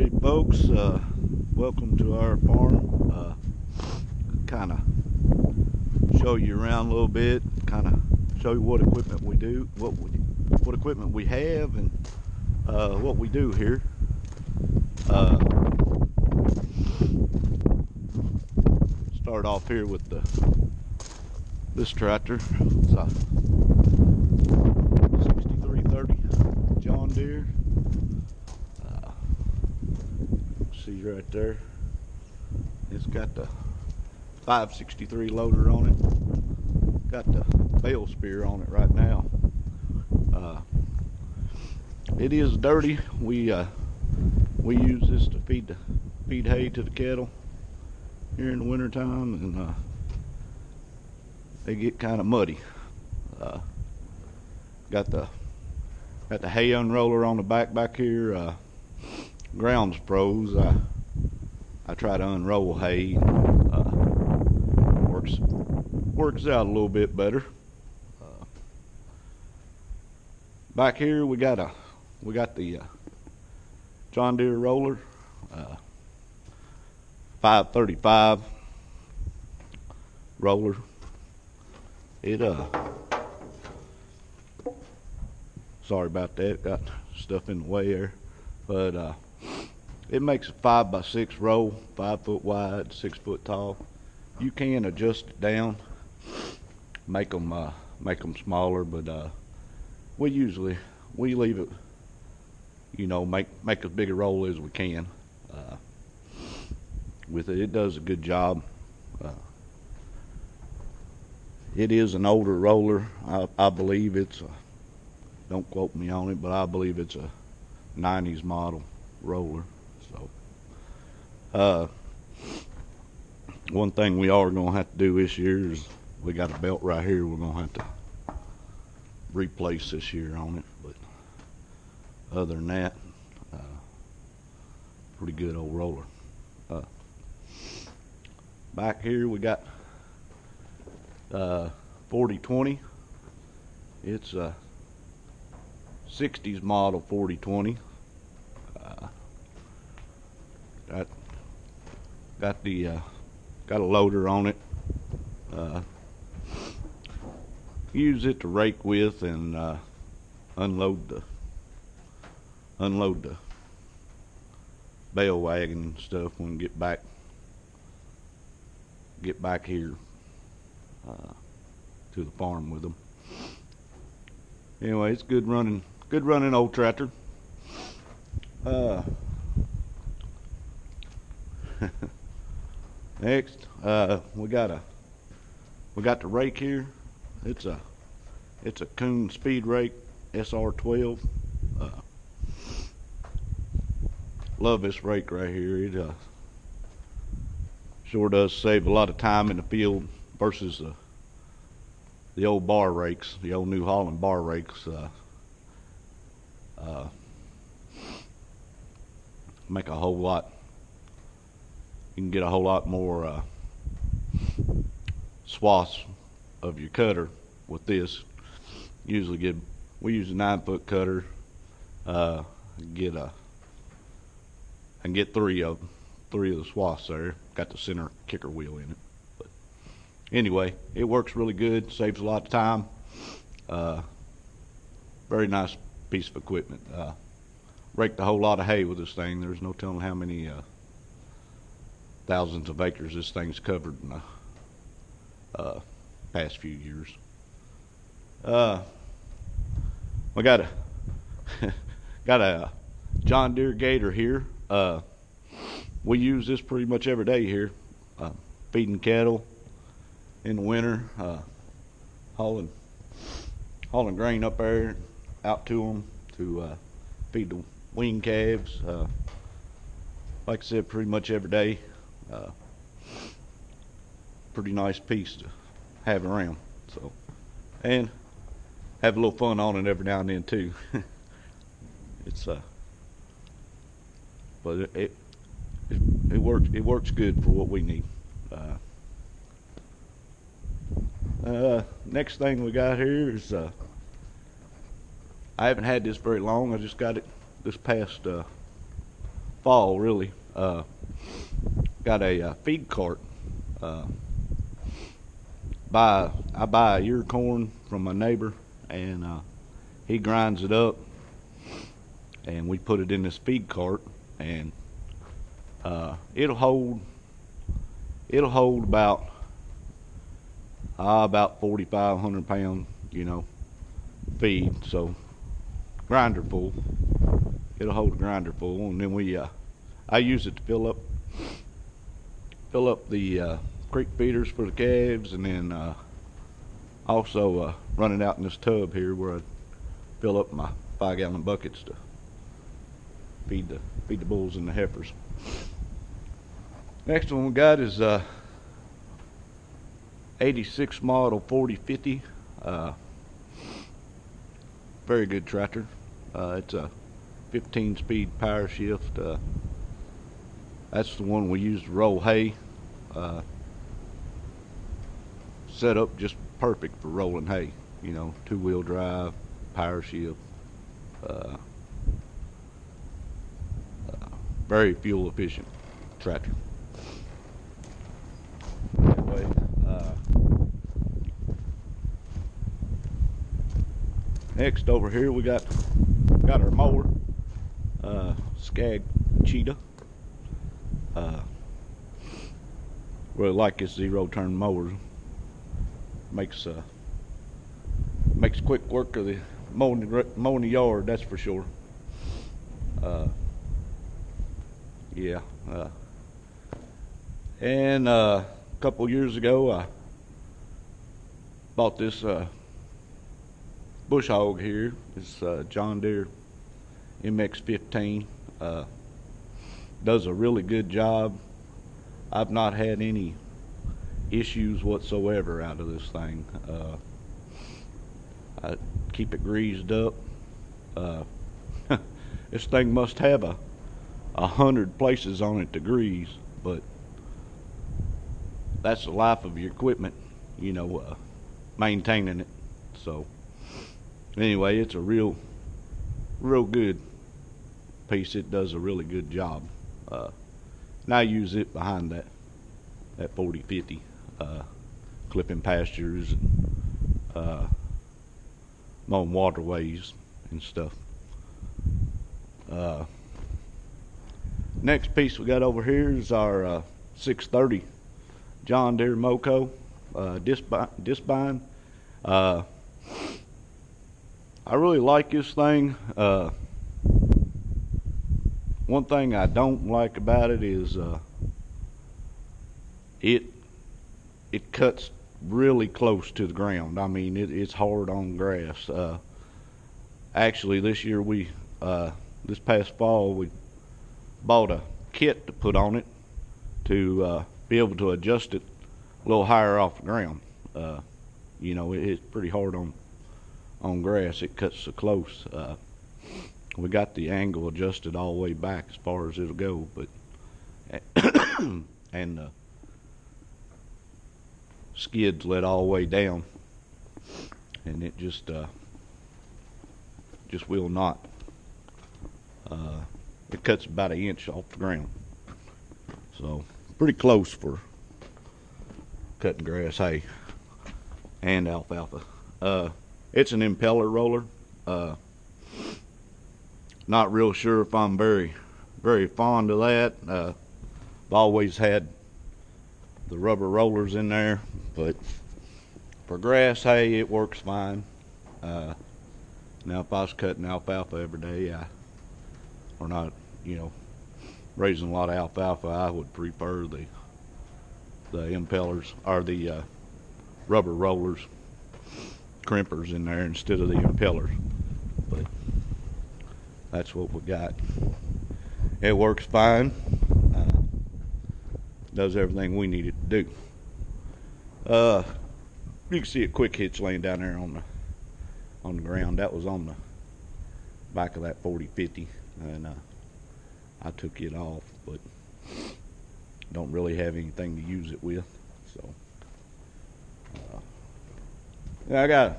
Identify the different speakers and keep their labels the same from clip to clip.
Speaker 1: Hey folks, welcome to our farm. Kind of show you around a little bit, kind of show you what equipment we do, what equipment we have, and what we do here. Start off here with this tractor. It's a 6330 John Deere. See right there, it's got the 563 loader on it, got the bale spear on it right now. It is dirty. We use this to feed hay to the cattle here in the winter time, and they get kind of muddy. Got the hay unroller on the back here. Grounds pros, I try to unroll hay. Works out a little bit better. Back here we got the John Deere roller, 535 roller. It sorry about that, got stuff in the way there, but it makes a 5x6 roll, 5 foot wide, 6 foot tall. You can adjust it down, make them smaller, but we leave it, make as big a roll as we can. With it does a good job. It is an older roller. I believe it's don't quote me on it, but I believe it's a 90s model roller. So one thing we are going to have to do this year is we got a belt right here we're going to have to replace this year on it, but other than that, pretty good old roller. Back here we got 4020. It's a 60s model 4020. Got a loader on it. Use it to rake with and unload the bale wagon and stuff when we get back here to the farm with them. Anyway, it's good running old tractor. Next, we got the rake here. It's a Kuhn Speed Rake SR12. Love this rake right here. It sure does save a lot of time in the field versus the old bar rakes, the old New Holland bar rakes. Make a whole lot. You can get a whole lot more swaths of your cutter with this. We use a 9-foot cutter. Get three of the swaths there. Got the center kicker wheel in it. But anyway, it works really good. Saves a lot of time. Very nice piece of equipment. Raked a whole lot of hay with this thing. There's no telling how many thousands of acres this thing's covered in the past few years. We got a John Deere Gator here. We use this pretty much every day here, feeding cattle in the winter, hauling grain up there out to them to feed the wean calves. Like I said, pretty much every day. Pretty nice piece to have around. So, and have a little fun on it every now and then too. It's but it works good for what we need. Next thing we got here is I haven't had this very long. I just got it this past fall really. Got a feed cart. Uh, I buy a ear corn from my neighbor, and he grinds it up, and we put it in this feed cart, and it'll hold about 4,500 pounds, feed. So grinder full, it'll hold a grinder full, and then I use it to fill up the creek feeders for the calves, and then also run it out in this tub here where I fill up my 5-gallon buckets to feed the bulls and the heifers. Next one we got is 86 model 4050. Very good tractor. It's a 15-speed power shift. That's the one we use to roll hay. Set up just perfect for rolling hay. 2-wheel drive, power shift. Very fuel efficient tractor. Anyway, next over here we got our mower, Skag Cheetah. Really like this zero-turn mower. Makes quick work of the mowing the yard, that's for sure. Yeah. And a couple years ago, I bought this bush hog here. It's John Deere MX-15. Does a really good job. I've not had any issues whatsoever out of this thing. I keep it greased up. This thing must have 100 places on it to grease, but that's the life of your equipment, maintaining it. So anyway, it's a real good piece. It does a really good job. And I use it behind that 4050, clipping pastures and mowing waterways and stuff. Next piece we got over here is our 630 John Deere Moco disc bind. I really like this thing. One thing I don't like about it is it cuts really close to the ground. I mean, it's hard on grass. Actually, this year this past fall we bought a kit to put on it to be able to adjust it a little higher off the ground. It's pretty hard on grass. It cuts so close. We got the angle adjusted all the way back as far as it'll go, but and the skids let all the way down, and it just will not. It cuts about 1 inch off the ground, so pretty close for cutting grass, hay, and alfalfa. It's an impeller roller. Not real sure if I'm very fond of that. I've always had the rubber rollers in there, but for grass hay it works fine. Now if I was cutting alfalfa every day, or not, raising a lot of alfalfa, I would prefer the impellers or the rubber rollers, crimpers in there instead of the impellers. But that's what we got. It works fine. Does everything we need it to do. You can see a quick hitch laying down there on the ground. That was on the back of that 4050, and I took it off, but don't really have anything to use it with. So yeah, I got a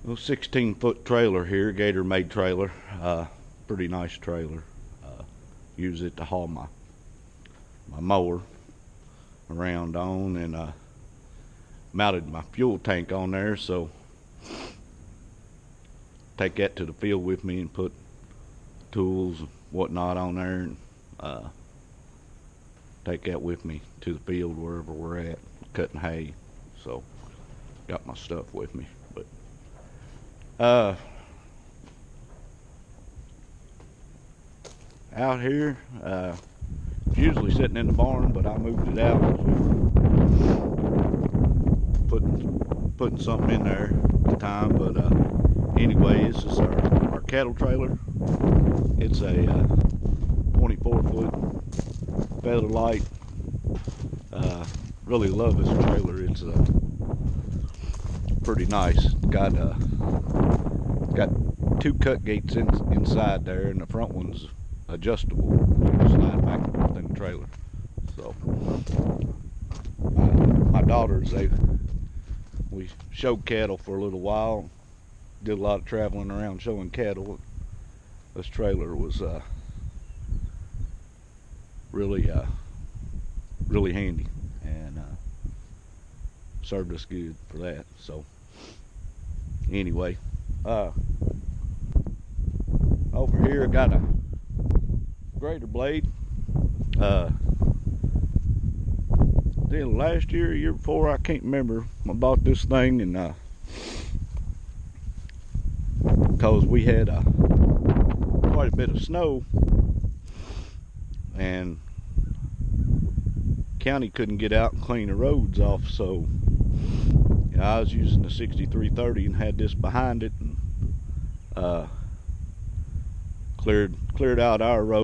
Speaker 1: little 16-foot trailer here, Gator made trailer. Pretty nice trailer. use it to haul my mower around on, and mounted my fuel tank on there, so take that to the field with me and put tools and whatnot on there, and take that with me to the field wherever we're at cutting hay. So got my stuff with me. But out here, usually sitting in the barn, but I moved it out because we were putting something in there at the time. But anyway, this is our cattle trailer. It's a 24-foot Featherlite. Really love this trailer. It's pretty nice. Got two cut gates inside there, and the front one's adjustable. You can slide back and forth in the trailer. So my daughters, we showed cattle for a little while. Did a lot of traveling around showing cattle. This trailer was really handy, and served us good for that. So anyway, over here I got a grader blade. Then last year, year before, I can't remember, I bought this thing, and because we had quite a bit of snow, and county couldn't get out and clean the roads off, so I was using the 6330 and had this behind it, and cleared out our road.